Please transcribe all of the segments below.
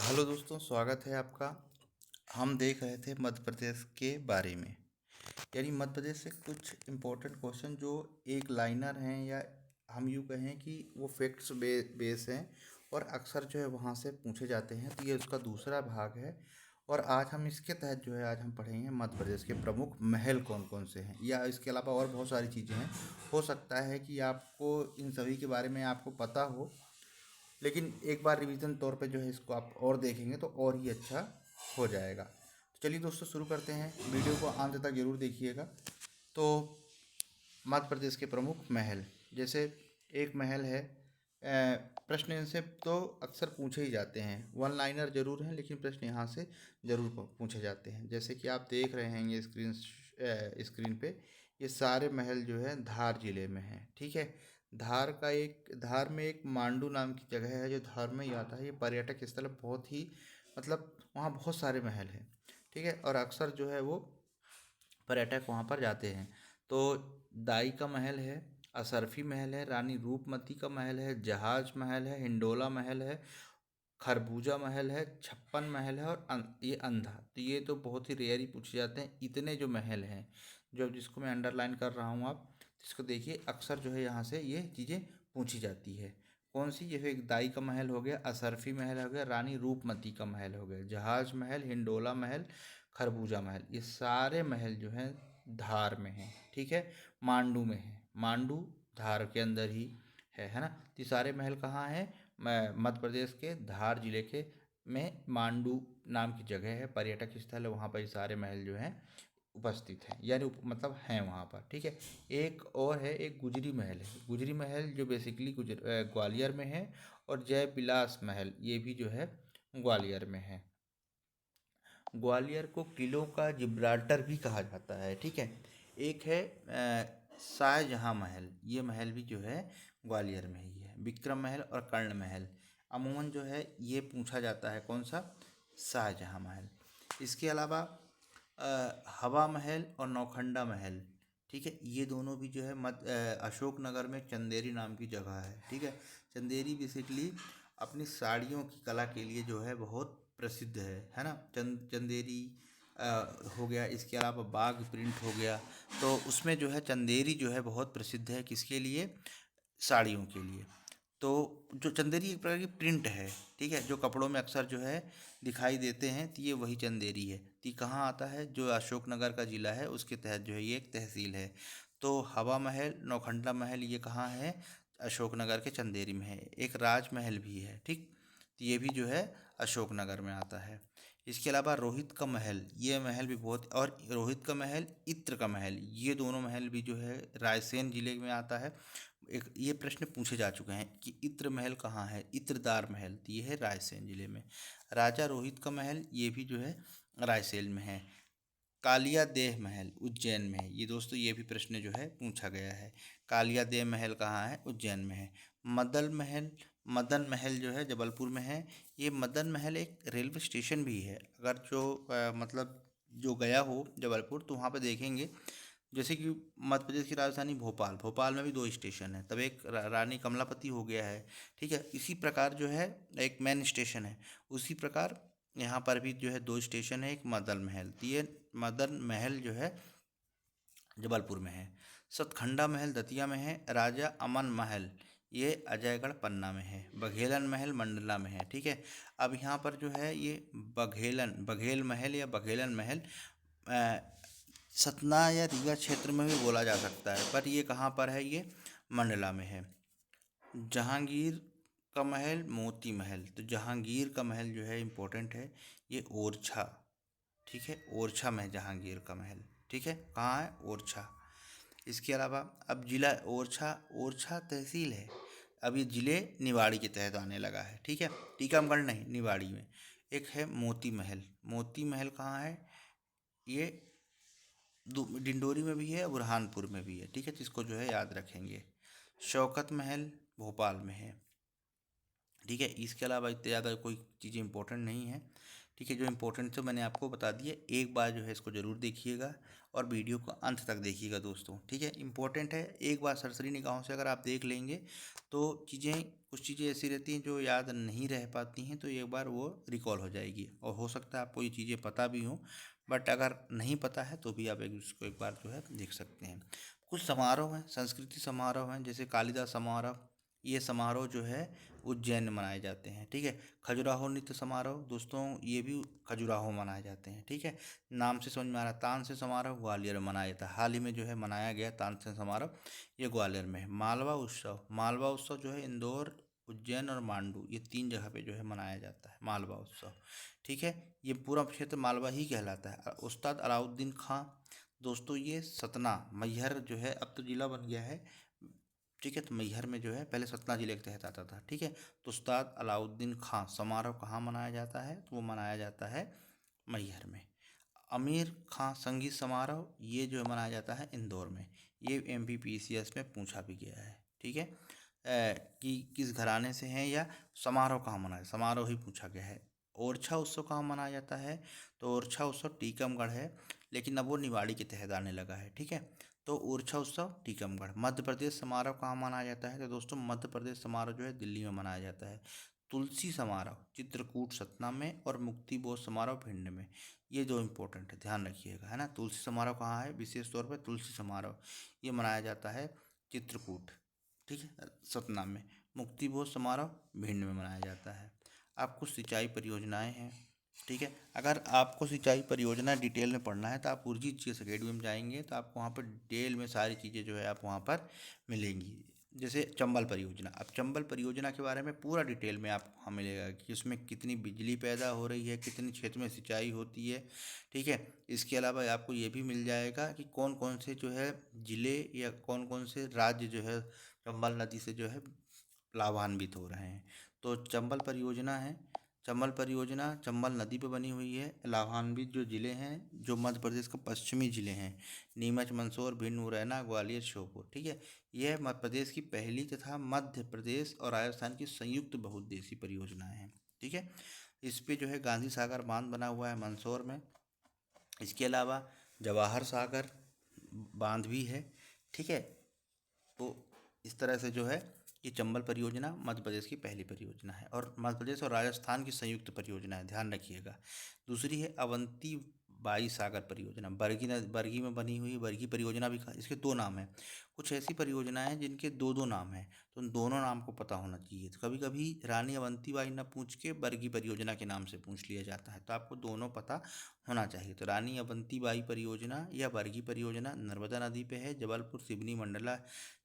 Hello दोस्तों, स्वागत है आपका। हम देख रहे थे मध्य प्रदेश के बारे में, यानी मध्य प्रदेश से कुछ इम्पोर्टेंट क्वेश्चन जो एक लाइनर हैं, या हम यूँ कहें कि वो फैक्ट्स बेस हैं और अक्सर जो है वहाँ से पूछे जाते हैं। तो ये उसका दूसरा भाग है और आज हम इसके तहत जो है आज हम पढ़ेंगे मध्य प्रदेश के प्रमुख महल कौन कौन से हैं, या इसके अलावा और बहुत सारी चीज़ें हैं। हो सकता है कि आपको इन सभी के बारे में आपको पता हो, लेकिन एक बार रिवीजन तौर पे जो है इसको आप और देखेंगे तो और ही अच्छा हो जाएगा। तो चलिए दोस्तों, शुरू करते हैं। वीडियो को अंत तक जरूर देखिएगा। तो मध्य प्रदेश के प्रमुख महल, जैसे एक महल है, प्रश्न इनसे तो अक्सर पूछे ही जाते हैं। वन लाइनर जरूर हैं, लेकिन प्रश्न यहाँ से जरूर पूछे जाते हैं। जैसे कि आप देख रहे हैं ये स्क्रीन पे, ये सारे महल जो है धार जिले में हैं। ठीक है। धार में एक मांडू नाम की जगह है जो धार में ही आता है। ये पर्यटक स्थल है, बहुत ही मतलब वहाँ बहुत सारे महल हैं। ठीक है। और अक्सर जो है वो पर्यटक वहाँ पर जाते हैं। तो दाई का महल है, असरफी महल है, रानी रूपमती का महल है, जहाज महल है, हिंडोला महल है, खरबूजा महल है, छप्पन महल है और ये अंधा। तो ये तो बहुत ही रेयर ही पूछे जाते हैं। इतने जो महल हैं, जो जिसको मैं अंडरलाइन कर रहा हूँ, आप इसको देखिए, अक्सर जो है यहाँ से ये चीज़ें पूछी जाती है। कौन सी? जैसे एक दाई का महल हो गया, असरफी महल हो गया, रानी रूपमती का महल हो गया, जहाज महल, हिंडोला महल, खरबूजा महल। ये सारे महल जो हैं धार में हैं। ठीक है। मांडू में है, मांडू धार के अंदर ही है ना। तो ये सारे महल कहाँ हैं? मध्य प्रदेश के धार जिले के में मांडू नाम की जगह है, पर्यटक स्थल है। वहाँ पर ये सारे महल जो हैं उपस्थित हैं, यानी मतलब हैं वहाँ पर। ठीक है। एक और है, एक गुजरी महल है। गुजरी महल जो बेसिकली ग्वालियर में है, और जय विलास महल ये भी जो है ग्वालियर में है। ग्वालियर को किलों का जिब्राल्टर भी कहा जाता है। ठीक है। एक है शाहजहाँ महल, ये महल भी जो है ग्वालियर में ही है। विक्रम महल और कर्ण महल अमूमन जो है ये पूछा जाता है। कौन सा? शाहजहाँ महल। इसके अलावा हवा महल और नौखंडा महल, ठीक है, ये दोनों भी जो है अशोक नगर में चंदेरी नाम की जगह है। ठीक है। चंदेरी बेसिकली अपनी साड़ियों की कला के लिए जो है बहुत प्रसिद्ध है ना। चंदेरी हो गया। इसके अलावा बाघ प्रिंट हो गया। तो उसमें जो है चंदेरी जो है बहुत प्रसिद्ध है। किसके लिए? साड़ियों के लिए। तो जो चंदेरी एक प्रकार की प्रिंट है, ठीक है, जो कपड़ों में अक्सर जो है दिखाई देते हैं, तो ये वही चंदेरी है। तो ये कहाँ आता है? जो अशोकनगर का ज़िला है उसके तहत जो है ये एक तहसील है। तो हवा महल, नौखंडा महल ये कहाँ है? अशोकनगर के चंदेरी में है। एक राजमहल भी है। ठीक। तो ये भी जो है अशोकनगर में आता है। इसके अलावा रोहित का महल, ये महल भी बहुत, और रोहित का महल, इत्र का महल, ये दोनों महल भी जो है रायसेन जिले में आता है। एक ये प्रश्न पूछे जा चुके हैं कि इत्र महल कहाँ है? इत्रदार महल, तो ये है रायसेन जिले में। राजा रोहित का महल ये भी जो है रायसेन में है। कालिया देह महल उज्जैन में है। ये दोस्तों ये भी प्रश्न जो है पूछा गया है। कालिया देह महल कहाँ है? उज्जैन में है। मदन महल जो है जबलपुर में है। ये मदन महल एक रेलवे स्टेशन भी है। अगर जो मतलब जो गया हो जबलपुर तो वहाँ पे देखेंगे, जैसे कि मध्य प्रदेश की राजधानी भोपाल, भोपाल में भी दो स्टेशन है। तब एक रानी कमलापति हो गया है। ठीक है। इसी प्रकार जो है एक मेन स्टेशन है। उसी प्रकार यहाँ पर भी जो है दो स्टेशन है, एक मदन महल। तो ये मदन महल जो है जबलपुर में है। सतखंडा महल दतिया में है। राजा अमन महल ये अजयगढ़ पन्ना में है। बघेलन महल मंडला में है। ठीक है। अब यहाँ पर जो है ये बघेल महल या बघेलन महल अ, सतना या रीवा क्षेत्र में भी बोला जा सकता है, पर ये कहाँ पर है? ये मंडला में है। जहांगीर का महल, मोती महल, तो जहांगीर का महल जो है इम्पोर्टेंट है, ये ओरछा। ठीक है। ओरछा में जहांगीर का महल। ठीक है। कहाँ है? ओरछा। इसके अलावा अब जिला ओरछा, ओरछा तहसील है। अब ये जिले निवाड़ी के तहत आने लगा है। ठीक है। टीकमगढ़ नहीं, निवाड़ी में। एक है मोती महल। मोती महल कहाँ है? ये डिंडोरी में भी है, बुरहानपुर में भी है। ठीक है। तो इसको जो है याद रखेंगे। शौकत महल भोपाल में है। ठीक है। इसके अलावा इतने ज़्यादा कोई चीज़ें इंपॉर्टेंट नहीं है। ठीक है। जो इम्पोर्टेंट थे मैंने आपको बता दिए, एक बार जो है इसको ज़रूर देखिएगा और वीडियो को अंत तक देखिएगा दोस्तों, ठीक है। इम्पोर्टेंट है, एक बार सरसरी निगाहों से अगर आप देख लेंगे तो कुछ चीज़ें ऐसी रहती हैं जो याद नहीं रह पाती हैं, तो एक बार वो रिकॉल हो जाएगी और हो सकता है आपको ये चीज़ें पता भी हों, बट अगर नहीं पता है तो भी आप इसको एक बार जो है देख सकते हैं। कुछ समारोह हैं, संस्कृति समारोह हैं, जैसे कालिदास समारोह। ये समारोह जो है उज्जैन में मनाए जाते हैं, ठीक है। खजुराहो नृत्य समारोह दोस्तों, ये भी खजुराहो मनाए जाते हैं, ठीक है। नाम से समझ में आ रहा है। तानसेन समारोह ग्वालियर में मनाया जाता है, हाल ही में जो है मनाया गया तानसेन समारोह, ये ग्वालियर में है। मालवा उत्सव जो है इंदौर, उज्जैन और मांडू, ये 3 जगह पे जो है मनाया जाता है मालवा उत्सव, ठीक है। ये पूरा क्षेत्र मालवा ही कहलाता है। उस्ताद अलाउद्दीन खां दोस्तों, ये सतना मैहर जो है अब तो जिला बन गया है, ठीक है। तो मैहर में जो है पहले सतना जिले के तहत आता था, ठीक है। तो उस्ताद अलाउद्दीन खां समारोह कहाँ मनाया जाता है, तो वो मनाया जाता है मैहर में। आमिर खां संगीत समारोह, ये जो है मनाया जाता है इंदौर में। ये MPPCS में पूछा भी गया है, ठीक है। कि किस घराने से हैं या समारोह कहाँ मनाया, समारोह ही पूछा गया है। ओरछा उत्सव कहाँ मनाया जाता है, तो ओरछा उत्सव टीकमगढ़ है, लेकिन अब वो निवाड़ी के तहत आने लगा है, ठीक है। तो ओरछा उत्सव टीकमगढ़। मध्य प्रदेश समारोह कहाँ मनाया जाता है, तो दोस्तों मध्य प्रदेश समारोह जो है दिल्ली में मनाया जाता है। तुलसी समारोह चित्रकूट सतना में और मुक्ति बोध समारोह भिंड में। ये दो इम्पोर्टेंट है, ध्यान रखिएगा, है ना। तुलसी समारोह कहाँ है, विशेष तौर पर तुलसी समारोह ये मनाया जाता है चित्रकूट, ठीक है, सतना में। मुक्ति बोध समारोह भिंड में मनाया जाता है। अब कुछ सिंचाई परियोजनाएं हैं, ठीक है। अगर आपको सिंचाई परियोजना डिटेल में पढ़ना है तो आप उर्जित जीएस अकेडमी में जाएंगे, तो आपको वहाँ पर डिटेल में सारी चीज़ें जो है आप वहाँ पर मिलेंगी। जैसे चंबल परियोजना, अब चंबल परियोजना के बारे में पूरा डिटेल में आपको वहाँ मिलेगा कि उसमें कितनी बिजली पैदा हो रही है, कितनी क्षेत्र में सिंचाई होती है, ठीक है। इसके अलावा आपको ये भी मिल जाएगा कि कौन कौन से जो है ज़िले या कौन कौन से राज्य जो है चंबल नदी से जो है लाभान्वित हो रहे हैं। तो चंबल परियोजना है, चंबल परियोजना चंबल नदी पर बनी हुई है। लाभान्वित जो ज़िले हैं, जो मध्य प्रदेश के पश्चिमी ज़िले हैं, नीमच, मंदसौर, भिंड, मुरैना, ग्वालियर, श्योपुर, ठीक है। यह मध्य प्रदेश की पहली तथा मध्य प्रदेश और राजस्थान की संयुक्त बहुउद्देशीय परियोजनाएं हैं, ठीक है। इस पे जो है गांधी सागर बांध बना हुआ है मंदसौर में। इसके अलावा जवाहर सागर बांध भी है, ठीक है। तो इस तरह से जो है ये चंबल परियोजना मध्य प्रदेश की पहली परियोजना है और मध्य प्रदेश और राजस्थान की संयुक्त परियोजना है, ध्यान रखिएगा। दूसरी है अवंती बाई सागर परियोजना, बरगी में बनी हुई बरगी परियोजना भी, इसके 2 नाम हैं। कुछ ऐसी परियोजनाएं हैं जिनके 2-2 नाम हैं, तो उन दोनों नाम को पता होना चाहिए। तो कभी कभी रानी अवंती बाई ना पूछ के बरगी परियोजना के नाम से पूछ लिया जाता है, तो आपको दोनों पता होना चाहिए। तो रानी अवंती बाई परियोजना या बरगी परियोजना नर्मदा नदी पे है, जबलपुर, सिवनी, मंडला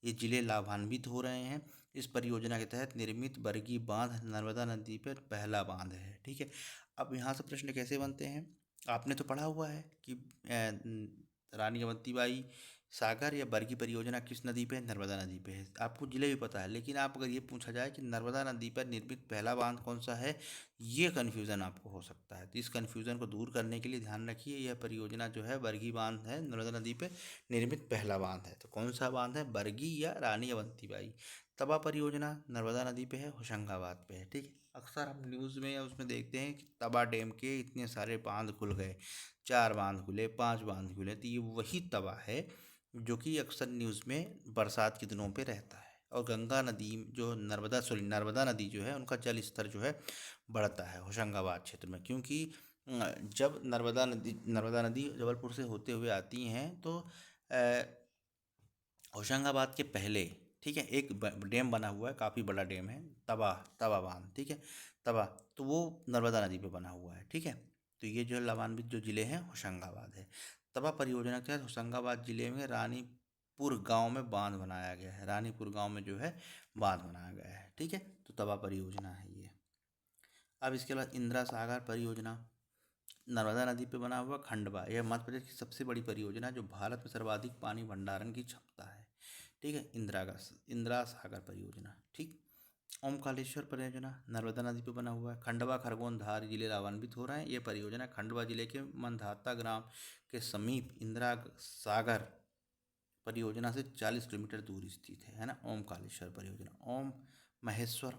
ये जिले लाभान्वित हो रहे हैं। इस परियोजना के तहत निर्मित बरगी बांध नर्मदा नदी पर पहला बांध है, ठीक है। अब यहाँ से प्रश्न कैसे बनते हैं, आपने तो पढ़ा हुआ है कि रानी अवंतीबाई सागर या बरगी परियोजना किस नदी पे है, नर्मदा नदी पे है। आपको जिले भी पता है, लेकिन आप अगर ये पूछा जाए कि नर्मदा नदी पर निर्मित पहला बांध कौन सा है, ये कन्फ्यूज़न आपको हो सकता है। तो इस कन्फ्यूज़न को दूर करने के लिए ध्यान रखिए, यह परियोजना जो है बरगी बांध है, नर्मदा नदी पे निर्मित पहला बांध है। तो कौन सा बांध है, बरगी या रानी अवंतीबाई। तवा परियोजना नर्मदा नदी पे है, होशंगाबाद पे है, ठीक है। अक्सर हम न्यूज़ में या उसमें देखते हैं कि तवा डैम के इतने सारे बांध खुल गए, 4 बांध खुले, 5 बांध खुले, तो ये वही तवा है जो कि अक्सर न्यूज़ में बरसात के दिनों पे रहता है। और गंगा नदी जो नर्मदा नदी जो है उनका जल स्तर जो है बढ़ता है होशंगाबाद क्षेत्र में, क्योंकि जब नर्मदा नदी जबलपुर से होते हुए आती हैं तो होशंगाबाद के पहले, ठीक है, एक डैम बना हुआ है, काफ़ी बड़ा डैम है, तवा तवा बांध, ठीक है, तवा, तो वो नर्मदा नदी पे बना हुआ है, ठीक है। तो ये जो लाभान्वित जो ज़िले हैं होशंगाबाद है। तवा परियोजना के तहत होशंगाबाद ज़िले में रानीपुर गांव में बांध बनाया गया है, रानीपुर गांव में जो है बांध बनाया गया है, ठीक है। तो तवा परियोजना है ये। अब इसके बाद इंदिरा सागर परियोजना नर्मदा नदी पे बना हुआ खंडवा, यह मध्य प्रदेश की सबसे बड़ी परियोजना है जो भारत में सर्वाधिक पानी भंडारण की क्षमता है, ठीक है। इंदिरा सागर परियोजना, ठीक। ओमकालेश्वर परियोजना नर्मदा नदी पे बना हुआ है, खंडवा, खरगोन, धार जिले लाभान्वित हो रहे हैं। ये परियोजना खंडवा जिले के मंधाता ग्राम के समीप इंदिरा सागर परियोजना से 40 किलोमीटर दूर स्थित है ना। ओमकालेश्वर परियोजना,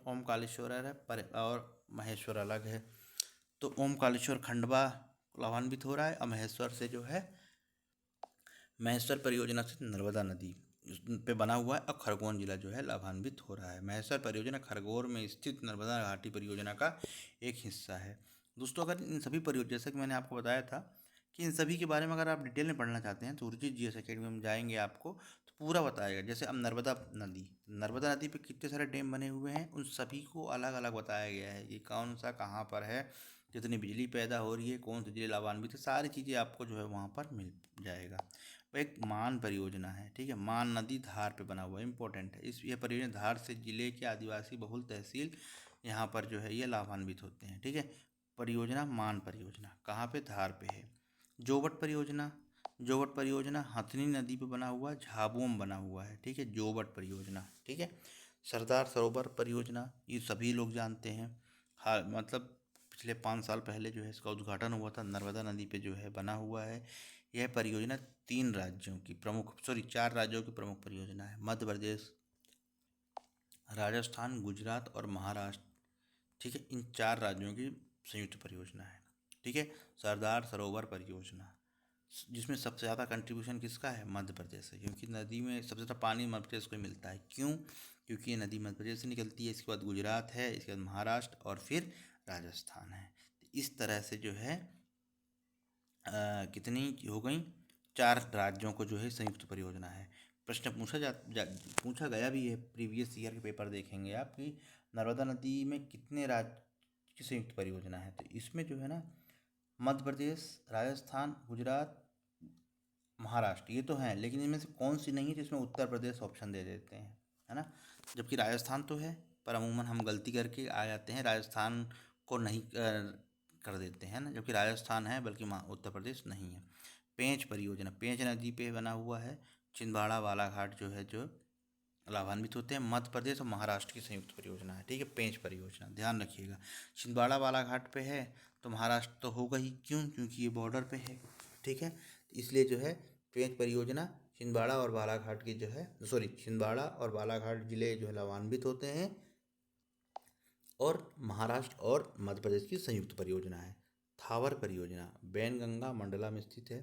ओमकालेश्वर है और महेश्वर अलग है। तो ओमकारेश्वर खंडवा लाभान्वित हो रहा है। और महेश्वर से जो है महेश्वर परियोजना से नर्मदा नदी पे बना हुआ है। और खरगोन जिला जो है लाभान्वित हो रहा है। महेश्वर परियोजना खरगोन में स्थित नर्मदा घाटी परियोजना का एक हिस्सा है। दोस्तों, अगर इन सभी परियोजना, जैसा कि मैंने आपको बताया था कि इन सभी के बारे में अगर आप डिटेल में पढ़ना चाहते हैं तो उर्जित जीएस अकेडमी में जाएंगे आपको तो पूरा बताएगा। जैसे अब नर्मदा नदी पे कितने सारे डैम बने हुए हैं, उन सभी को अलग अलग बताया गया है कि कौन सा कहाँ पर है, कितनी बिजली पैदा हो रही है, कौन सी जिले लाभान्वित है, सारी चीज़ें आपको जो है वहाँ पर मिल जाएगा। एक मान परियोजना है, ठीक है, मान नदी धार पे बना हुआ है, इंपॉर्टेंट है। यह परियोजना धार से जिले के आदिवासी बहुल तहसील यहाँ पर जो है ये लाभान्वित होते हैं, ठीक है। परियोजना मान परियोजना कहाँ पे, धार पे है। जोवट परियोजना हथनी नदी पे बना हुआ, झाबुआ में बना हुआ है, ठीक है, जोवट परियोजना, ठीक है। सरदार सरोवर परियोजना ये सभी लोग जानते हैं। हाँ, मतलब पिछले 5 साल पहले जो है इसका उद्घाटन हुआ था, नर्मदा नदी पे जो है बना हुआ है। यह परियोजना 4 राज्यों की प्रमुख परियोजना है। मध्य प्रदेश, राजस्थान, गुजरात और महाराष्ट्र, ठीक है, इन 4 राज्यों की संयुक्त परियोजना है, ठीक है। सरदार सरोवर परियोजना जिसमें सबसे ज़्यादा कंट्रीब्यूशन किसका है, मध्य प्रदेश है, क्योंकि नदी में सबसे ज़्यादा पानी मध्य प्रदेश को मिलता है। क्यों? क्योंकि ये नदी मध्य प्रदेश से निकलती है, इसके बाद गुजरात है, इसके बाद महाराष्ट्र और फिर राजस्थान है। इस तरह से जो है कितनी हो गई, 4 राज्यों को जो है संयुक्त परियोजना है। प्रश्न पूछा गया भी है, प्रीवियस ईयर के पेपर देखेंगे आप कि नर्मदा नदी में कितने राज्य की संयुक्त परियोजना है। तो इसमें जो है ना मध्य प्रदेश, राजस्थान, गुजरात, महाराष्ट्र ये तो हैं, लेकिन इनमें से कौन सी नहीं है, जिसमें उत्तर प्रदेश ऑप्शन दे देते हैं, है ना। जबकि राजस्थान तो है, पर अमूमन हम गलती करके आ जाते हैं, राजस्थान को नहीं कर देते हैं ना, जबकि राजस्थान है बल्कि उत्तर प्रदेश नहीं है। पेंच परियोजना पेंच नदी पे बना हुआ है। छिंदवाड़ा बालाघाट जो है जो लाभान्वित होते हैं। मध्य प्रदेश और महाराष्ट्र की संयुक्त परियोजना है, ठीक है, पेंच परियोजना, ध्यान रखिएगा। छिंदवाड़ा बालाघाट पे है तो महाराष्ट्र तो होगा ही, क्यों? क्योंकि ये बॉर्डर पे है, ठीक है। इसलिए जो है पेंच परियोजना छिंदवाड़ा और बालाघाट की जो है छिंदवाड़ा और बालाघाट जिले जो है लाभान्वित होते हैं। और महाराष्ट्र और मध्य प्रदेश की संयुक्त परियोजना है। थावर परियोजना बैनगंगा मंडला में स्थित है।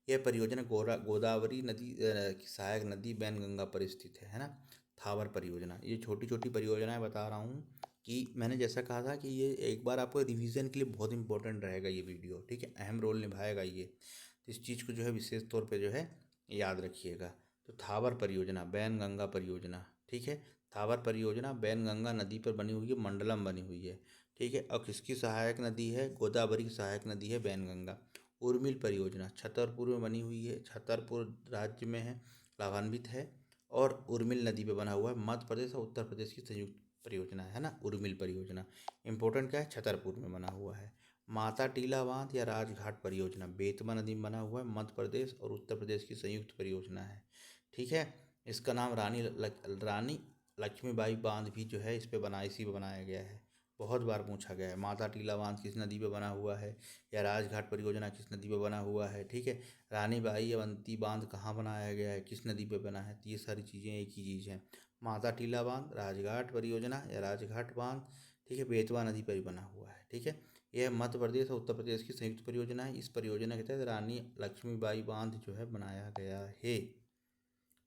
यह परियोजना गोदावरी नदी की सहायक नदी बैनगंगा पर स्थित है ना। थावर परियोजना, ये छोटी छोटी परियोजनाएं बता रहा हूँ कि मैंने जैसा कहा था कि ये एक बार आपको रिवीजन के लिए बहुत इंपॉर्टेंट रहेगा ये वीडियो, ठीक है, अहम रोल निभाएगा ये। तो इस चीज़ को जो है विशेष तौर पे जो है याद रखिएगा। तो थावर परियोजना बैनगंगा परियोजना, ठीक है, थावर परियोजना बैनगंगा नदी पर बनी हुई है, मंडलम बनी हुई है, ठीक है। और किसकी सहायक नदी है, गोदावरी की सहायक नदी है बैनगंगा। उर्मिल परियोजना छतरपुर में बनी हुई है, छतरपुर राज्य में है, लाभान्वित है। और उर्मिल नदी पे बना हुआ है, मध्य प्रदेश और उत्तर प्रदेश की संयुक्त परियोजना है ना उर्मिल परियोजना। इंपॉर्टेंट क्या है, छतरपुर में बना हुआ है। माता टीला बांध या राजघाट परियोजना बेतवा नदी में बना हुआ है, मध्य प्रदेश और उत्तर प्रदेश की संयुक्त परियोजना है, ठीक है। इसका नाम रानी लक्ष्मीबाई बांध भी जो है इसी पे बनाया गया है, बहुत बार पूछा गया है। माता टीला बांध किस नदी पे बना हुआ है, या राजघाट परियोजना किस नदी पे बना हुआ है, ठीक है। रानी बाई अवंती बांध कहाँ बनाया गया है, किस नदी पे बना है, तो ये सारी चीज़ें एक ही चीज़ हैं। माता टीला बांध, राजघाट परियोजना या राजघाट बांध, ठीक है, बेतवा नदी पर ही बना हुआ है, ठीक है। यह मध्य प्रदेश और उत्तर प्रदेश की संयुक्त परियोजना है। इस परियोजना के तहत रानी लक्ष्मीबाई बांध जो है बनाया गया है,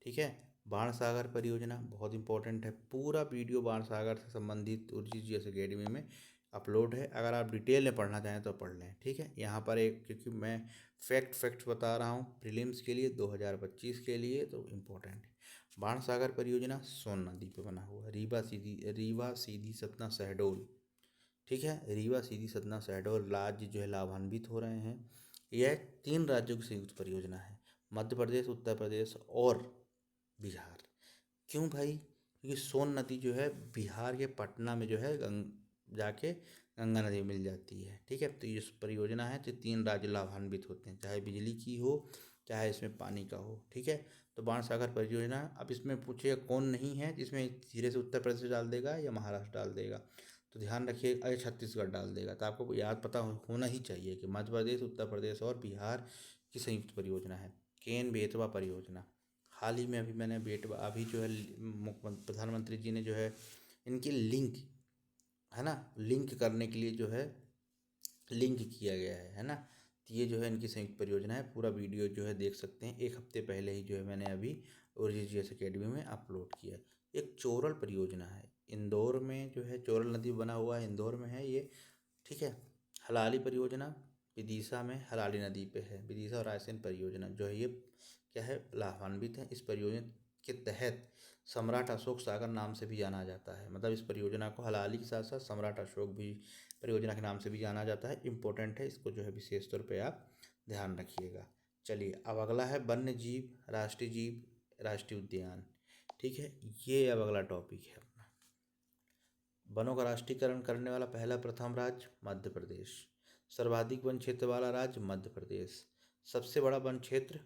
ठीक है। बाण सागर परियोजना बहुत इंपॉर्टेंट है, पूरा वीडियो बाण सागर से संबंधित उर्जित जीएस अकेडमी में अपलोड है, अगर आप डिटेल में पढ़ना चाहें तो पढ़ लें, ठीक है। यहाँ पर एक, क्योंकि मैं फैक्ट्स बता रहा हूँ प्रीलिम्स के लिए 2025 के लिए, तो इम्पोर्टेंट है। बाण सागर परियोजना सोन नदी पे बना हुआ है, रीवा सीधी सतना शहडोल, ठीक है, रीवा सीधी सतना शहडोल राज्य जो है लाभान्वित हो रहे हैं। यह 3 राज्यों की संयुक्त परियोजना है, मध्य प्रदेश, उत्तर प्रदेश और बिहार। क्यों भाई? क्योंकि सोन नदी जो है बिहार के पटना में जो है जाके गंगा नदी में मिल जाती है, ठीक है। तो ये परियोजना है तो 3 राज्य लाभान्वित होते हैं, चाहे बिजली की हो चाहे इसमें पानी का हो, ठीक है। तो बाण सागर परियोजना, अब इसमें पूछिए कौन नहीं है जिसमें धीरे से उत्तर प्रदेश डाल देगा या महाराष्ट्र डाल देगा, तो ध्यान रखिए अरे छत्तीसगढ़ डाल देगा। तो आपको याद पता होना ही चाहिए कि मध्य प्रदेश, उत्तर प्रदेश और बिहार की संयुक्त परियोजना है। केन बेतवा परियोजना, हाल ही में अभी मैंने अभी जो है प्रधानमंत्री जी ने जो है इनकी लिंक है ना, लिंक करने के लिए जो है लिंक किया गया है ना। तो ये जो है इनकी संयुक्त परियोजना है। पूरा वीडियो जो है देख सकते हैं, एक हफ्ते पहले ही जो है मैंने अभी ओरिजिनस एकेडमी में अपलोड किया। एक चोरल परियोजना है, इंदौर में जो है, चोरल नदी बना हुआ है, इंदौर में है ये, ठीक है। हलाली परियोजना विदिशा में हलाली नदी पे है। विदिशा और रायसेन परियोजना जो है ये क्या है, लाभान्वित है। इस परियोजना के तहत सम्राट अशोक सागर नाम से भी जाना जाता है। मतलब इस परियोजना को हलाली के साथ साथ सम्राट अशोक भी परियोजना के नाम से भी जाना जाता है। इम्पोर्टेंट है, इसको जो है विशेष तौर पे आप ध्यान रखिएगा। चलिए अब अगला है वन्य जीव राष्ट्रीय उद्यान, ठीक है। ये अब अगला टॉपिक है अपना। वनों का राष्ट्रीयकरण करने वाला पहला प्रथम राज्य मध्य प्रदेश। सर्वाधिक वन क्षेत्र वाला राज्य मध्य प्रदेश। सबसे बड़ा वन क्षेत्र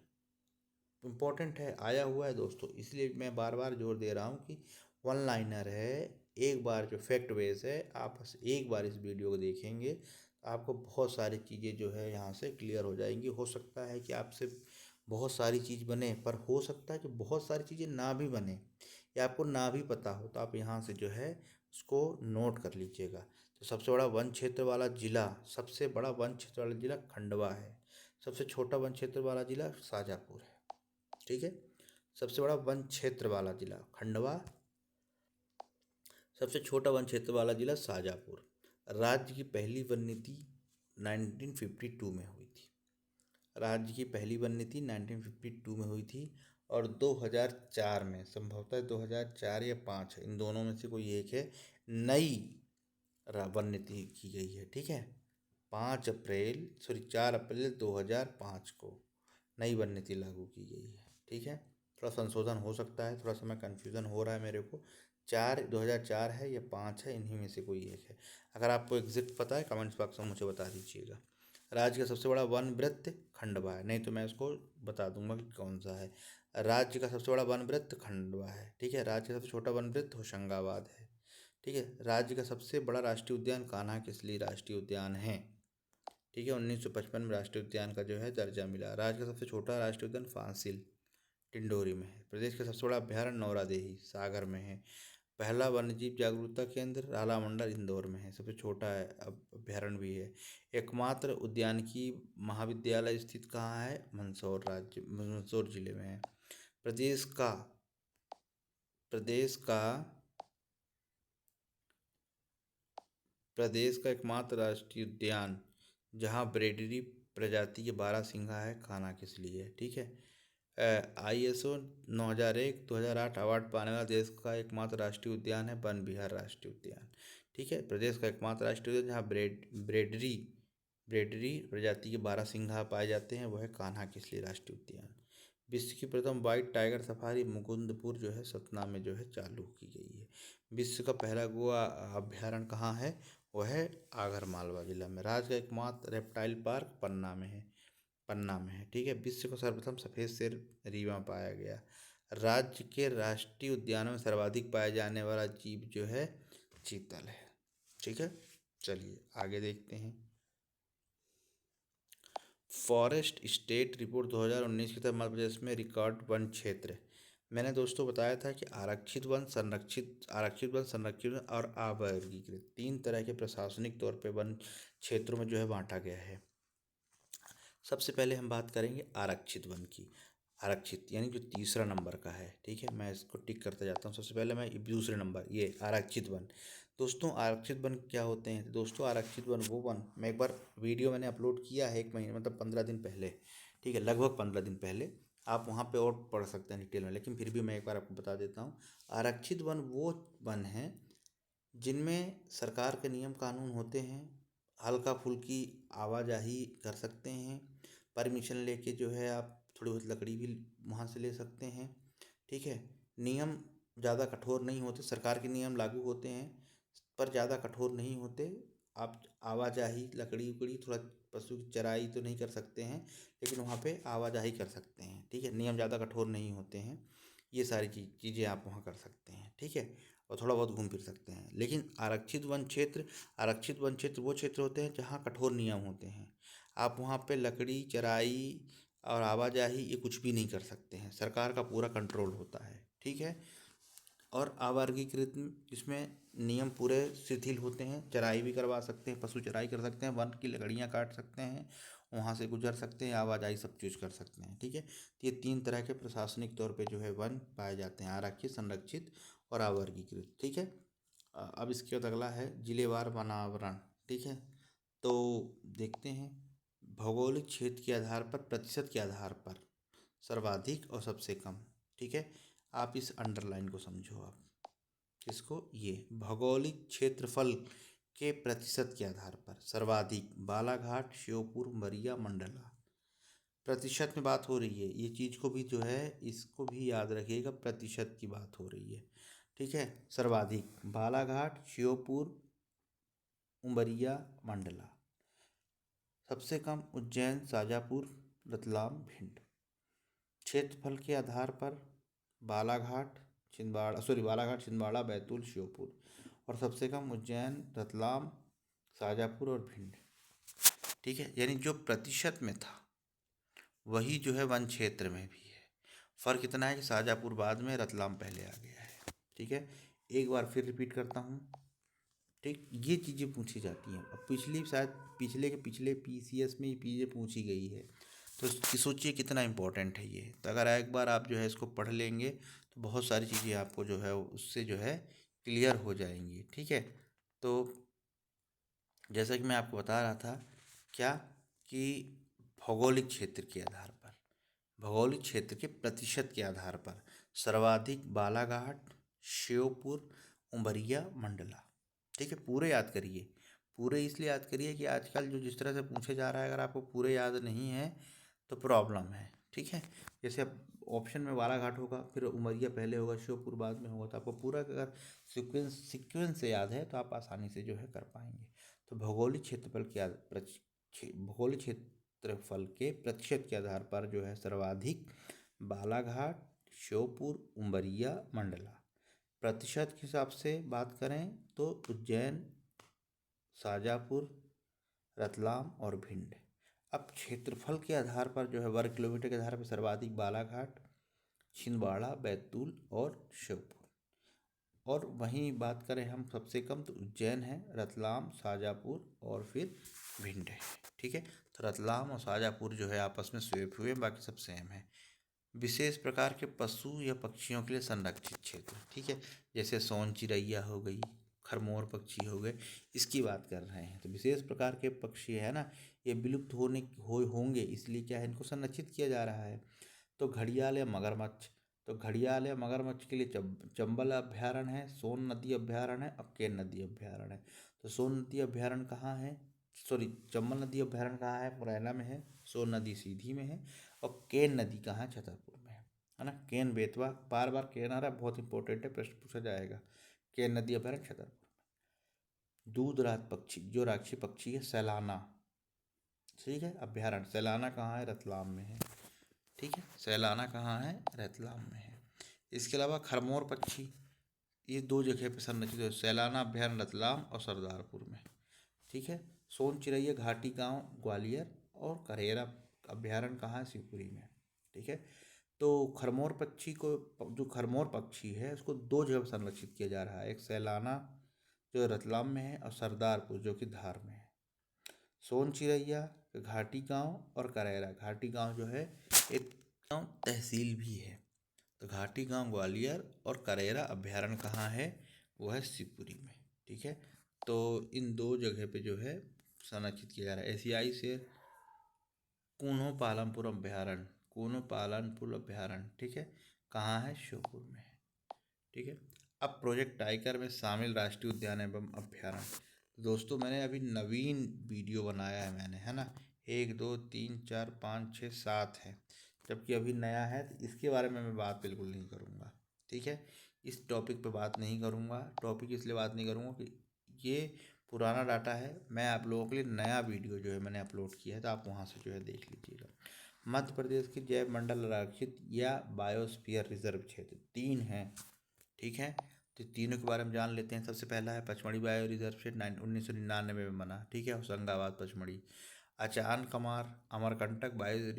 इम्पोर्टेंट है, आया हुआ है दोस्तों, इसलिए मैं बार बार जोर दे रहा हूँ कि वन लाइनर है। एक बार जो फैक्ट बेस है, आप बस एक बार इस वीडियो को देखेंगे तो आपको बहुत सारी चीज़ें जो है यहाँ से क्लियर हो जाएंगी। हो सकता है कि आपसे बहुत सारी चीज़ बने, पर हो सकता है कि बहुत सारी चीज़ें ना भी बने या आपको ना भी पता हो, तो आप यहाँ से जो है उसको नोट कर लीजिएगा। तो सबसे बड़ा वन क्षेत्र वाला जिला, सबसे बड़ा वन क्षेत्र वाला जिला खंडवा है। सबसे छोटा वन क्षेत्र वाला जिला शाजापुर है, ठीक है। सबसे बड़ा वन क्षेत्र वाला जिला खंडवा, सबसे छोटा वन क्षेत्र वाला जिला शाजापुर। राज्य की पहली वन नीति 1952 में हुई थी। राज्य की पहली वन नीति 1952 में हुई थी और 2004 में, संभवतः 2004 या 5 है, इन दोनों में से कोई एक है, नई वन नीति की गई है, ठीक है। 4 अप्रैल 2005 को नई वन नीति लागू की गई है, ठीक है। थोड़ा संशोधन हो सकता है, थोड़ा सा मैं कन्फ्यूज़न हो रहा है मेरे को। 2004 है या 5 है, इन्हीं में से कोई एक है। अगर आपको एग्जैक्ट पता है कमेंट्स बॉक्स में मुझे बता दीजिएगा। राज्य का सबसे बड़ा वन वृत्त खंडवा है, नहीं तो मैं इसको बता दूंगा कि कौन सा है। राज्य का सबसे बड़ा वन वृत्त खंडवा है, ठीक है। राज्य का सबसे छोटा वन वृत्त होशंगाबाद है, ठीक है। राज्य का सबसे बड़ा राष्ट्रीय उद्यान कान्हा किसली राष्ट्रीय उद्यान है, ठीक है। 1955 में राष्ट्रीय उद्यान का जो है दर्जा मिला। राज्य का सबसे छोटा राष्ट्रीय उद्यान फांसिल टिंडोरी में है। प्रदेश का सबसे बड़ा अभ्यारण्य नौरादेही सागर में है। पहला वन्यजीव जागरूकता केंद्र रालामंडल इंदौर में है, सबसे छोटा है, अब अभ्यारण्य भी है। एकमात्र उद्यानिकी महाविद्यालय स्थित कहाँ है, मंदसौर जिले में है। प्रदेश का प्रदेश का प्रदेश का एकमात्र राष्ट्रीय उद्यान जहाँ ब्रेडरी प्रजाति के बारहसिंघा है, कान्हा किसली है, ठीक है। ISO 9001 2008 अवार्ड पाने वाला देश का एकमात्र राष्ट्रीय उद्यान है वन विहार राष्ट्रीय उद्यान, ठीक है। प्रदेश का एकमात्र राष्ट्रीय उद्यान जहाँ ब्रेडरी प्रजाति के बारहसिंघा पाए जाते हैं, वह है कान्हा किसली राष्ट्रीय उद्यान। विश्व की प्रथम व्हाइट टाइगर सफारी मुकुंदपुर जो है सतना में जो है चालू की गई है। विश्व का पहला गोवा अभ्यारण्य कहाँ है, वह है आगर मालवा जिला में। राज्य का एकमात्र रेप्टाइल पार्क पन्ना में है, ठीक है। विश्व का सर्वप्रथम सफेद शेर रीवा पाया गया। राज्य के राष्ट्रीय उद्यानों में सर्वाधिक पाया जाने वाला जीव जो है चीतल है, ठीक है। चलिए आगे देखते हैं। फॉरेस्ट स्टेट रिपोर्ट 2019 के तहत मध्य प्रदेश में रिकॉर्ड वन क्षेत्र। मैंने दोस्तों बताया था कि आरक्षित वन, संरक्षित वन और अवर्गीकृत, 3 तरह के प्रशासनिक तौर पे वन क्षेत्रों में जो है बांटा गया है। सबसे पहले हम बात करेंगे आरक्षित वन की। आरक्षित यानी जो तीसरा नंबर का है, ठीक है। मैं इसको टिक करते जाता हूँ। सबसे पहले मैं दूसरे नंबर, ये आरक्षित वन। दोस्तों आरक्षित वन क्या होते हैं, दोस्तों आरक्षित वन वो वन, मैं एक बार वीडियो मैंने अपलोड किया है 1 महीने मतलब 15 दिन पहले, ठीक है, लगभग 15 दिन पहले। आप वहाँ पे और पढ़ सकते हैं डिटेल में, लेकिन फिर भी मैं एक बार आपको बता देता हूँ। आरक्षित वन वो वन है जिनमें सरकार के नियम कानून होते हैं, हल्का फुल्की आवाजाही कर सकते हैं, परमिशन लेके जो है आप थोड़ी बहुत लकड़ी भी वहाँ से ले सकते हैं, ठीक है। नियम ज़्यादा कठोर नहीं होते, सरकार के नियम लागू होते हैं पर ज़्यादा कठोर नहीं होते। आप आवाजाही लकड़ी उकड़ी थोड़ा पशु की चराई तो नहीं कर सकते हैं, लेकिन वहाँ पे आवाजाही कर सकते हैं, ठीक है। नियम ज़्यादा कठोर नहीं होते हैं, ये सारी चीज़ें आप वहाँ कर सकते हैं, ठीक है। और थोड़ा बहुत घूम फिर सकते हैं। लेकिन आरक्षित वन क्षेत्र वो क्षेत्र होते हैं जहाँ कठोर नियम होते हैं। आप वहाँ पे लकड़ी चराई और आवाजाही ये कुछ भी नहीं कर सकते हैं, सरकार का पूरा कंट्रोल होता है, ठीक है। और अवर्गीकृत जिसमें नियम पूरे शिथिल होते हैं। चराई भी करवा सकते हैं, पशु चराई कर सकते हैं, वन की लकड़ियाँ काट सकते हैं, वहाँ से गुजर सकते हैं, आवाजाही सब चीज़ कर सकते हैं। ठीक है, तो ये 3 तरह के प्रशासनिक तौर पे जो है वन पाए जाते हैं, आरक्षित, संरक्षित और अवर्गीकृत। ठीक है, अब इसके बाद अगला है जिलेवार वनावरण। ठीक है, तो देखते हैं भौगोलिक क्षेत्र के आधार पर, प्रतिशत के आधार पर सर्वाधिक और सबसे कम। ठीक है, आप इस अंडरलाइन को समझो। आप किसको? ये भौगोलिक क्षेत्रफल के प्रतिशत के आधार पर सर्वाधिक बालाघाट, श्योपुर, उमरिया, मंडला। प्रतिशत में बात हो रही है, ये चीज़ को भी जो है इसको भी याद रखिएगा, प्रतिशत की बात हो रही है। ठीक है, सर्वाधिक बालाघाट, श्योपुर, उमरिया, मंडला। सबसे कम उज्जैन, शाजापुर, रतलाम, भिंड। क्षेत्रफल के आधार पर बालाघाट, छिंदवाड़ा, बैतूल, श्योपुर। और सबसे कम उज्जैन, रतलाम, शाजापुर और भिंड। ठीक है, यानी जो प्रतिशत में था वही जो है वन क्षेत्र में भी है। फ़र्क इतना है कि शाजापुर बाद में, रतलाम पहले आ गया है। ठीक है, एक बार फिर रिपीट करता हूँ। ठीक, ये चीज़ें पूछी जाती हैं। अब पिछले के पिछले PCS में ये चीज़ें पूछी गई है, तो सोचिए कितना इम्पोर्टेंट है ये। तो अगर एक बार आप जो है इसको पढ़ लेंगे तो बहुत सारी चीज़ें आपको जो है उससे जो है क्लियर हो जाएंगी। ठीक है, तो जैसा कि मैं आपको बता रहा था क्या, कि भौगोलिक क्षेत्र के आधार पर, भौगोलिक क्षेत्र के प्रतिशत के आधार पर सर्वाधिक बालाघाट, श्योपुर, उमरिया, मंडला। ठीक है, पूरे याद करिए। पूरे इसलिए याद करिए कि आजकल जो जिस तरह से पूछे जा रहा है, अगर आपको पूरे याद नहीं है तो प्रॉब्लम है। ठीक है, जैसे अब ऑप्शन में बालाघाट होगा, फिर उमरिया पहले होगा, श्योपुर बाद में होगा, तो आपको पूरा अगर सीक्वेंस से याद है तो आप आसानी से जो है कर पाएंगे। तो भौगोलिक क्षेत्रफल के प्रतिशत के आधार पर जो है सर्वाधिक बालाघाट, श्योपुर, उमरिया, मंडला। प्रतिशत के हिसाब से बात करें तो उज्जैन, शाजापुर, रतलाम और भिंड। अब क्षेत्रफल के आधार पर जो है वर्ग किलोमीटर के आधार पर सर्वाधिक बालाघाट, छिंदवाड़ा, बैतूल और श्योपुर। और वहीं बात करें हम सबसे कम तो उज्जैन है, रतलाम, शाजापुर और फिर भिंड है। ठीक है, तो रतलाम और शाजापुर जो है आपस में स्वेप हुए, बाकी सब सेम है। विशेष प्रकार के पशु या पक्षियों के लिए संरक्षित क्षेत्र। ठीक है, जैसे सोन चिरैया हो गई, खरमोर पक्षी हो गए, इसकी बात कर रहे हैं। तो विशेष प्रकार के पक्षी है ना, ये विलुप्त होंगे, इसलिए क्या है, इनको संरक्षित किया जा रहा है। तो घड़ियाल या मगरमच्छ, तो घड़ियाल या मगरमच्छ के लिए चंबल अभ्यारण्य है, सोन नदी अभ्यारण्य है, और केन नदी अभ्यारण्य है। तो सोन नदी अभ्यारण्य कहाँ है, सॉरी, चंबल नदी अभ्यारण्य कहाँ है, मुरैना में है। सोन नदी सीधी में है। और केन नदी कहाँ है, छतरपुर में है ना। केन बेतवा, बार बार केन आ रहा है, बहुत इंपॉर्टेंट है, प्रश्न पूछा जाएगा। केन नदी अभ्यारण्य छतरपुर। दूधराज पक्षी, जो राक्षी पक्षी है, सैलाना, ठीक है, अभ्यारण्य सैलाना कहाँ है, रतलाम में है। ठीक है, सैलाना कहाँ है, रतलाम में है। इसके अलावा खरमोर पक्षी, ये 2 जगह पर संरक्षित है, सैलाना अभ्यारण्य रतलाम और सरदारपुर में। ठीक है, सोन चिरैया घाटी गांव ग्वालियर, और करेरा अभ्यारण्य कहाँ है, शिवपुरी में। ठीक है, तो जो खरमोर पक्षी है उसको 2 जगह पर संरक्षित किया जा रहा है, एक सैलाना जो रतलाम में है, और सरदारपुर जो कि धार में है। सोन चिरैया घाटी गांव और करेरा घाटी गांव जो है एक गांव तहसील भी है। तो घाटी गांव ग्वालियर और करेरा अभ्यारण्य कहाँ है, वो है शिवपुरी में। ठीक है, तो इन 2 जगह पे जो है संरक्षित किया जा रहा है। एशियाई शेर कूनो पालनपुर अभ्यारण्य, ठीक है, कहाँ है, श्योपुर में है। ठीक है, अब प्रोजेक्ट टाइगर में शामिल राष्ट्रीय उद्यान एवं अभ्यारण्य। दोस्तों मैंने अभी नवीन वीडियो बनाया है मैंने, है ना, 1 2 3 4 5 6 7 है, जबकि अभी नया है, तो इसके बारे में मैं बात बिल्कुल नहीं करूँगा। ठीक है, इस टॉपिक पे बात नहीं करूँगा। टॉपिक इसलिए बात नहीं करूँगा कि ये पुराना डाटा है। मैं आप लोगों के लिए नया वीडियो जो है मैंने अपलोड किया है, तो आप वहाँ से जो है देख लीजिएगा। मध्य प्रदेश की जैव मंडल आरक्षित या बायोस्फीयर रिजर्व क्षेत्र 3 हैं। ठीक है, तो तीनों के बारे में जान लेते हैं। सबसे पहला है पचमढ़ी बायो रिजर्व क्षेत्र, 1999 में बना। ठीक है, होशंगाबाद पचमढ़ी। अचान कमार अमरकंटक बायो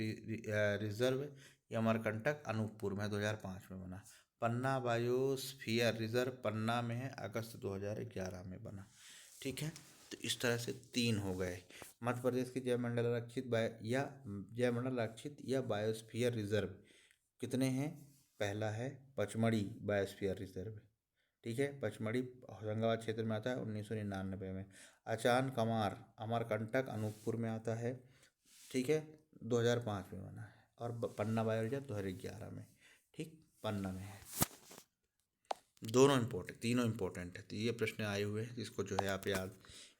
रिजर्व, या अमरकंटक अनूपपुर में 2005 में बना। पन्ना बायोस्फीयर रिजर्व पन्ना में है, अगस्त 2011 में बना। ठीक है, तो इस तरह से 3 हो गए। मध्य प्रदेश की जयमंडल आरक्षित या बायोस्फीयर रिजर्व कितने हैं? पहला है पचमढ़ी बायोस्फीयर रिजर्व। ठीक है, पचमढ़ी होशंगाबाद क्षेत्र में आता है 1999 में। अचान कमार अमरकंटक अनूपपुर में आता है। ठीक है, 2005 में बना है। और पन्ना बायो रिजर्व 2011 में। ठीक, पन्ना में है। दोनों इम्पोर्टेंट, तीनों इम्पोर्टेंट है। तो ये प्रश्न आए हुए हैं जिसको जो है आप याद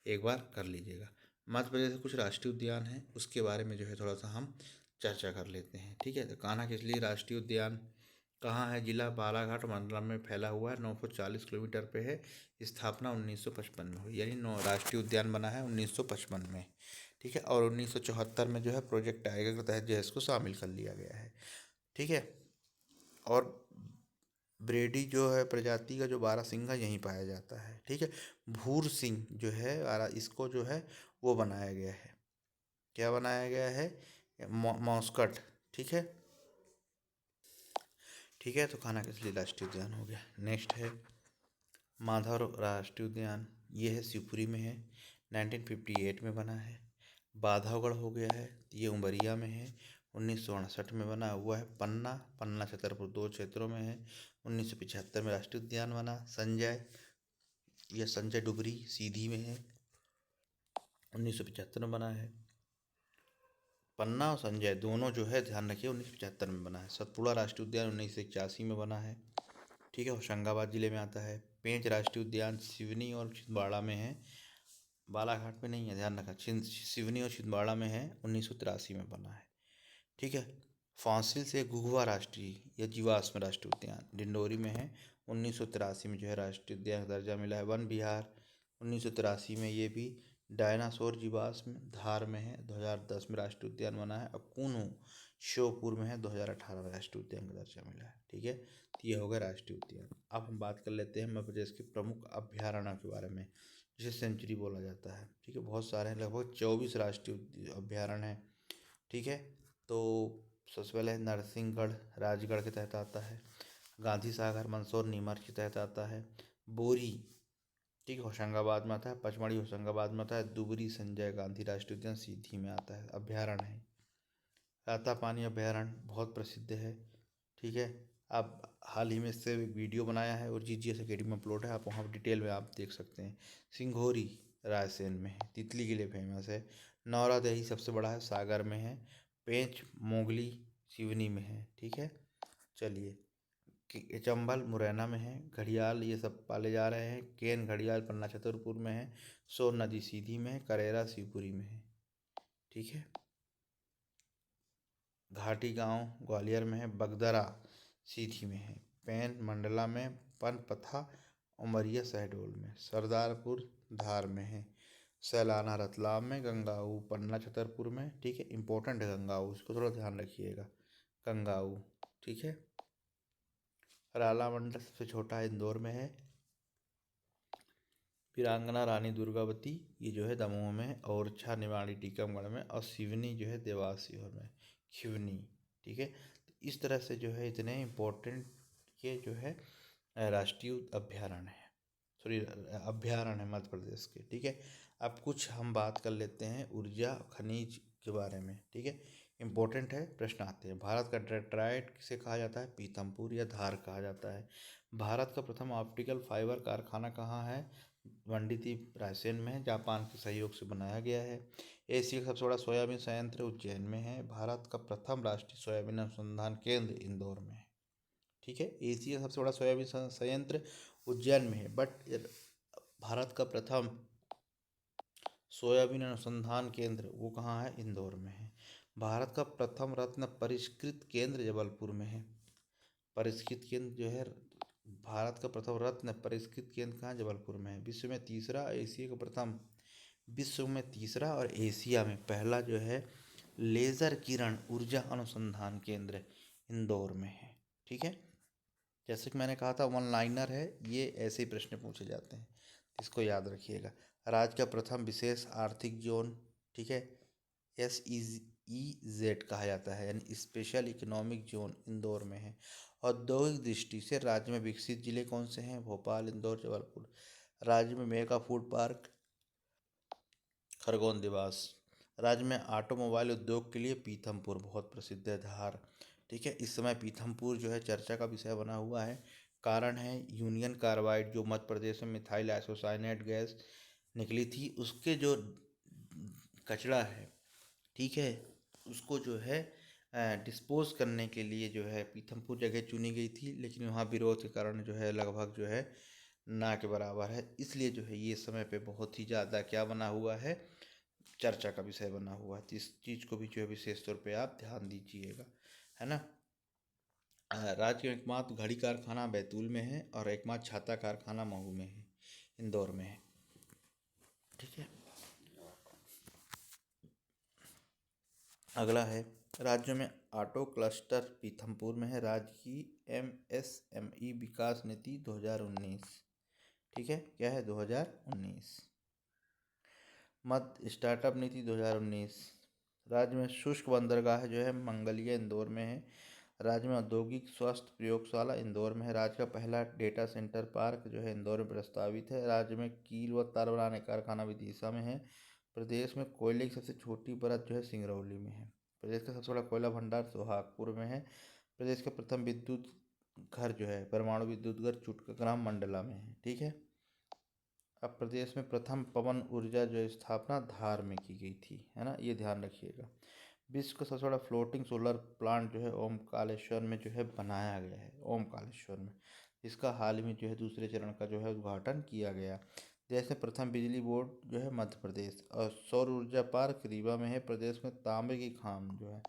एक बार कर लीजिएगा। मध्य प्रदेश के कुछ राष्ट्रीय उद्यान हैं, उसके बारे में जो है थोड़ा सा हम चर्चा कर लेते हैं। ठीक है, तो कान्हा किसली राष्ट्रीय उद्यान कहाँ है? जिला बालाघाट मंडलम में फैला हुआ है, 940 किलोमीटर पे है। स्थापना 1955 में हुई, यानी राष्ट्रीय उद्यान बना है 1955 में। ठीक है, और 1974 में जो है प्रोजेक्ट टाइगर के तहत जो है इसको शामिल कर लिया गया है। ठीक है, और ब्रेडी जो है प्रजाति का जो बारहसिंगा यहीं पाया जाता है। ठीक है, भूर सिंह जो है इसको जो है वो बनाया गया है, क्या बनाया गया है? मॉस्कट। ठीक है, ठीक है, तो कान्हा किसली राष्ट्रीय उद्यान हो गया। नेक्स्ट है माधव राष्ट्रीय उद्यान, ये है शिवपुरी में है, 1958 में बना है। बांधवगढ़ हो गया है, ये उमरिया में है, 1968 में बना हुआ है। पन्ना छतरपुर 2 क्षेत्रों में है, 1975 में राष्ट्रीय उद्यान बना। संजय डुगरी सीधी में है, 1975 में बना है। पन्ना और संजय दोनों जो है ध्यान रखिए 1975 में बना है। सतपुड़ा राष्ट्रीय उद्यान 1981 में बना है। ठीक है, होशंगाबाद जिले में आता है। पेंच राष्ट्रीय उद्यान सिवनी और छिंदवाड़ा में है, बालाघाट में नहीं है, ध्यान रखना। सिवनी और छिंदवाड़ा में है, 1983 में बना है। ठीक है, फॉसिल से घुघुआ राष्ट्रीय या जीवाश्म राष्ट्रीय उद्यान डिंडोरी में है, 1983 में जो है राष्ट्रीय उद्यान का दर्जा मिला है। वन विहार 1983 में ये भी। डायनासोर जीवाश्म धार में है, 2010 में राष्ट्रीय उद्यान बना है। और कूनू श्योपुर में है, 2018 में राष्ट्रीय उद्यान का दर्जा मिला है। ठीक है, तो ये हो गया राष्ट्रीय उद्यान। अब हम बात कर लेते हैं मध्य प्रदेश के प्रमुख अभ्यारण्य के बारे में, जिसे सेंचुरी बोला जाता है। ठीक है, बहुत सारे हैं, लगभग 24 राष्ट्रीय अभ्यारण्य हैं। ठीक है, तो सबसे पहले नरसिंहगढ़ राजगढ़ के तहत आता है। गांधी सागर मंदसौर नीमच के तहत आता है। बोरी, ठीक है, होशंगाबाद में आता है। पचमढ़ी होशंगाबाद में आता है। दुबरी संजय गांधी राष्ट्रीय उद्यान सीधी में आता है, अभ्यारण्य है। रातापानी अभ्यारण्य बहुत प्रसिद्ध है। ठीक है, अब हाल ही में इससे वीडियो बनाया है और GGS अकेडमी में अपलोड है, आप वहाँ डिटेल में आप देख सकते हैं। सिंघोरी रायसेन में है, तितली के लिए फेमस है। नौरादही सबसे बड़ा है, सागर में है। पेंच मोगली सिवनी में है। ठीक है, चलिए चंबल मुरैना में है। घड़ियाल ये सब पाले जा रहे हैं। केन घड़ियाल पन्ना छतरपुर में है। सोन नदी सीधी में है। करेरा शिवपुरी में है। ठीक है, घाटी गांव ग्वालियर में है। बगदरा सीधी में है। पैन मंडला में। पनपथा उमरिया शहडोल में। सरदारपुर धार में है। सैलाना रतलाम में। गंगाऊ पन्ना छतरपुर में। ठीक है, इंपॉर्टेंट है गंगाऊ, इसको थोड़ा ध्यान रखिएगा। गंगाऊ, ठीक है। राला मंडल सबसे छोटा है, इंदौर में है। वीरांगना रानी दुर्गावती ये जो है दमोह में। और छा निवाड़ी टीकमगढ़ में। और सिवनी जो है देवास सीहोर में। खिवनी, ठीक है। तो इस तरह से जो है इतने इम्पोर्टेंट ये जो है राष्ट्रीय अभ्यारण्य है, सॉरी अभ्यारण्य है मध्य प्रदेश के। ठीक है, अब कुछ हम बात कर लेते हैं ऊर्जा खनिज के बारे में। ठीक है, इम्पोर्टेंट है, प्रश्न आते हैं। भारत का डेट्राइट किसे कहा जाता है? पीतमपुर या धार कहा जाता है। भारत का प्रथम ऑप्टिकल फाइबर कारखाना कहाँ है? मंडीदीप रायसेन में है, जापान के सहयोग से बनाया गया है। एशिया का सबसे बड़ा सोयाबीन संयंत्र उज्जैन में है। भारत का प्रथम राष्ट्रीय सोयाबीन अनुसंधान केंद्र इंदौर में है। ठीक है, एशिया का सबसे बड़ा सोयाबीन संयंत्र उज्जैन में है, बट भारत का प्रथम सोयाबीन अनुसंधान केंद्र वो कहाँ है? इंदौर में है। भारत का प्रथम रत्न परिष्कृत केंद्र जबलपुर में है। परिष्कृत केंद्र जो है भारत का प्रथम रत्न परिष्कृत केंद्र कहाँ? जबलपुर में है। विश्व में तीसरा और एशिया में पहला जो है लेज़र किरण ऊर्जा अनुसंधान केंद्र इंदौर में है। ठीक है, जैसे कि मैंने कहा था वन लाइनर है, ये ऐसे ही प्रश्न पूछे जाते हैं, इसको याद रखिएगा। राज्य का प्रथम विशेष आर्थिक जोन, ठीक है, SEZ कहा जाता है, यानी स्पेशल इकोनॉमिक जोन इंदौर में है। औद्योगिक दृष्टि से राज्य में विकसित जिले कौन से हैं? भोपाल, इंदौर, जबलपुर। राज्य में mega food park Khargone, Dewas. राज्य में ऑटोमोबाइल उद्योग के लिए पीथमपुर बहुत प्रसिद्ध है, धार। ठीक है, इस समय पीथमपुर जो है चर्चा का विषय बना हुआ है। कारण है यूनियन कार्बाइड, जो मध्य प्रदेश में मिथाइल आइसोसाइनेट गैस निकली थी, उसके जो कचरा है, ठीक है, उसको जो है डिस्पोज करने के लिए जो है पीथमपुर जगह चुनी गई थी, लेकिन वहाँ विरोध के कारण जो है लगभग जो है ना के बराबर है। इसलिए जो है ये समय पे बहुत ही ज़्यादा क्या बना हुआ है, चर्चा का विषय बना हुआ है। तो इस चीज़ को भी जो है विशेष तौर पे आप ध्यान दीजिएगा, है ना। राज्य का एकमात्र घड़ी कारखाना बैतूल में है और एकमात्र छाता कारखाना महू में है, इंदौर में है। ठीक है, अगला है राज्य में ऑटो क्लस्टर पीथमपुर में है। राज्य की MSME विकास नीति 2019। ठीक है, क्या है 2019। मध्य स्टार्टअप नीति 2019। राज्य में शुष्क बंदरगाह जो है मंगलिया इंदौर में है। राज्य में औद्योगिक स्वास्थ्य प्रयोगशाला इंदौर में है। राज्य का पहला डेटा सेंटर पार्क जो है इंदौर में प्रस्तावित है। राज्य में कील व तार बनाने कारखाना विदिशा में है। प्रदेश में कोयले की सबसे छोटी परत जो है सिंगरौली में है। प्रदेश का सबसे बड़ा कोयला भंडार सोहागपुर में है। प्रदेश का प्रथम विद्युत घर जो है परमाणु विद्युत घर चुटग्राम मंडला में है। ठीक है, अब प्रदेश में प्रथम पवन ऊर्जा जो स्थापना धार में की गई थी, है ना, ये ध्यान रखिएगा। विश्व का सबसे बड़ा फ्लोटिंग सोलर प्लांट जो है ओमकालेश्वर में जो है बनाया गया है, ओमकालेश्वर में, इसका हाल ही में जो है दूसरे चरण का जो है उद्घाटन किया गया। देश में प्रथम बिजली बोर्ड जो है मध्य प्रदेश। और सौर ऊर्जा पार्क रीवा में है। प्रदेश में तांबे की खान जो है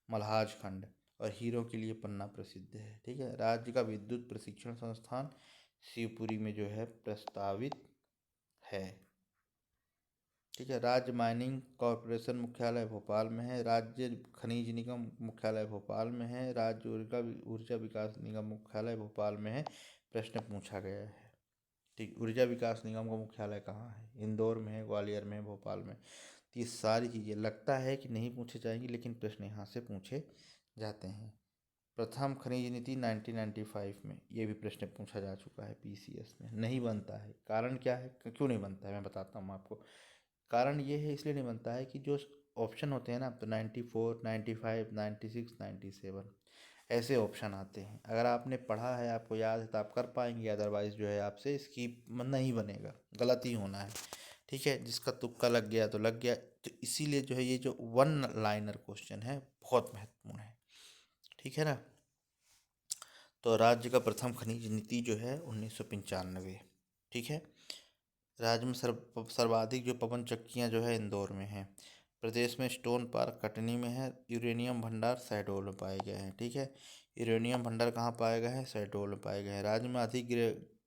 मल्हाज खंड और हीरो के लिए पन्ना प्रसिद्ध है। ठीक है, राज्य का विद्युत प्रशिक्षण संस्थान शिवपुरी में जो है प्रस्तावित है। ठीक है, राज्य माइनिंग कॉरपोरेशन मुख्यालय भोपाल में है। राज्य खनिज निगम मुख्यालय भोपाल में है। राज्य ऊर्जा विकास निगम मुख्यालय भोपाल में है। प्रश्न पूछा गया है। ठीक, ऊर्जा विकास निगम का मुख्यालय कहाँ है? इंदौर में है, ग्वालियर में है, भोपाल में। तो ये सारी चीज़ें लगता है कि नहीं पूछे जाएंगी, लेकिन प्रश्न यहाँ से पूछे जाते हैं। प्रथम खनिज नीति 1995 में ये भी प्रश्न पूछा जा चुका है PCS में। नहीं बनता है, कारण क्या है, क्यों नहीं बनता है, मैं बताता हूँ आपको। कारण ये है, इसलिए नहीं बनता है कि जो ऑप्शन होते हैं ना, तो 94, 95, 96, 97 ऐसे ऑप्शन आते हैं। अगर आपने पढ़ा है, आपको याद है, तो आप कर पाएंगे, अदरवाइज जो है आपसे इसकी नहीं बनेगा, गलत ही होना है। ठीक है, जिसका तुक्का लग गया तो लग गया। तो इसीलिए जो है ये जो वन लाइनर क्वेश्चन है बहुत महत्वपूर्ण है। ठीक है ना। तो राज्य का प्रथम खनिज नीति जो है 1995। ठीक है, राज्य में सर्वाधिक जो पवन चक्कियाँ जो है इंदौर में है। प्रदेश में स्टोन पार्क कटनी में है। यूरेनियम भंडार शहडोल में पाए गए हैं। ठीक है, यूरेनियम भंडार कहाँ पाए गए हैं? शहडोल में पाए गए हैं। राज्य में अधिक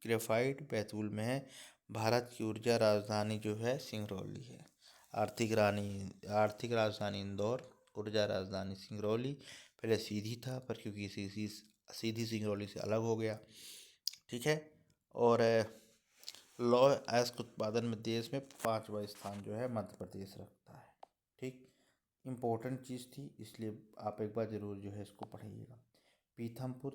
ग्रेफाइट बैतूल में है। भारत की ऊर्जा राजधानी जो है सिंगरौली है। आर्थिक राजधानी इंदौर, ऊर्जा राजधानी सिंगरौली। पहले सीधी था, पर क्योंकि सीधी सिंगरौली से अलग हो गया। ठीक है, और लौह अयस्क उत्पादन में देश में 5वां स्थान जो है मध्य प्रदेश रखता है। ठीक, इम्पोर्टेंट चीज़ थी, इसलिए आप एक बार ज़रूर जो है इसको पढ़िएगा। पीथमपुर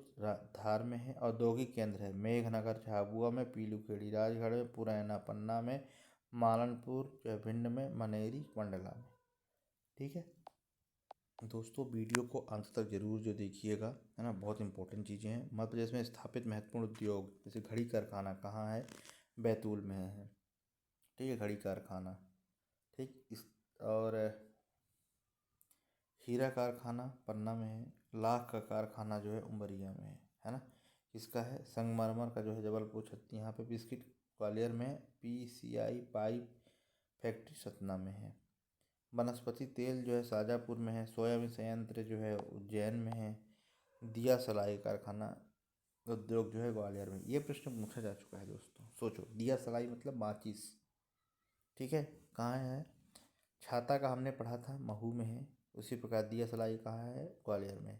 धार में है। औद्योगिक केंद्र है मेघनगर झाबुआ में, पीलूखेड़ी राजगढ़ में, पुरैना पन्ना में, मालनपुर जो है भिंड में, मनेरी मंडला में। ठीक है दोस्तों, वीडियो को अंत तक जरूर जो देखिएगा, है ना, बहुत इंपॉर्टेंट चीज़ें हैं। मध्य प्रदेश में स्थापित महत्वपूर्ण उद्योग जैसे घड़ी कारखाना कहाँ है? बैतूल में है। ठीक है, घड़ी कारखाना। ठीक, इस और हीरा कारखाना पन्ना में है। लाख का कारखाना जो है उमरिया में है ना। इसका है संगमरमर का जो है जबलपुर छत्ती यहाँ पे। बिस्किट ग्वालियर में है। PCI पाइप फैक्ट्री सतना में है। वनस्पति तेल जो है शाजापुर में है। सोयाबीन संयंत्र जो है उज्जैन में है। दिया सलाई कारखाना उद्योग जो है ग्वालियर में। ये प्रश्न पूछा जा चुका है दोस्तों, सोचो, दिया सलाई मतलब माचिस। ठीक है, कहाँ है? छाता का हमने पढ़ा था, महू में है। उसी प्रकार दिया सलाई कहाँ है? ग्वालियर में।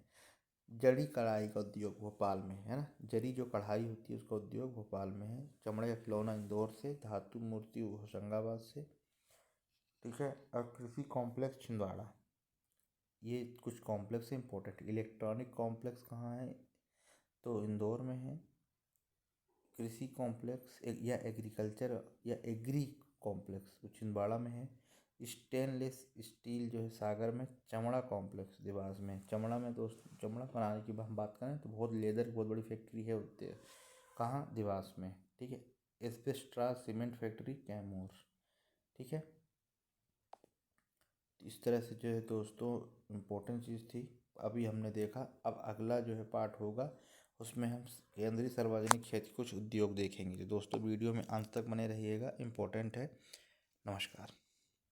जरी कढ़ाई का उद्योग भोपाल में है ना। जरी जो कढ़ाई होती है उसका उद्योग भोपाल में है। चमड़े का खिलौना इंदौर से। धातु मूर्ति होशंगाबाद से। ठीक है, और कृषि कॉम्प्लेक्स छिंदवाड़ा, ये कुछ कॉम्प्लेक्स इंपॉर्टेंट। इलेक्ट्रॉनिक कॉम्प्लेक्स कहाँ है, तो इंदौर में है। कृषि कॉम्प्लेक्स या एग्रीकल्चर या एग्री कॉम्प्लेक्स तो छिंदवाड़ा में है। स्टेनलेस स्टील जो है सागर में। चमड़ा कॉम्प्लेक्स देवास में। चमड़ा में दोस्त, चमड़ा बनाने की हम बात करें तो बहुत लेदर की बहुत बड़ी फैक्ट्री है उत्तर, कहाँ, देवास में, ठीक है। एस्बेस्टरा सीमेंट फैक्ट्री कैमूर, ठीक है। इस तरह से जो है दोस्तों इम्पोर्टेंट चीज़ थी, अभी हमने देखा। अब अगला जो है पार्ट होगा, उसमें हम केंद्रीय सार्वजनिक क्षेत्र के कुछ उद्योग देखेंगे। तो दोस्तों वीडियो में अंत तक बने रहिएगा, इम्पोर्टेंट है। नमस्कार।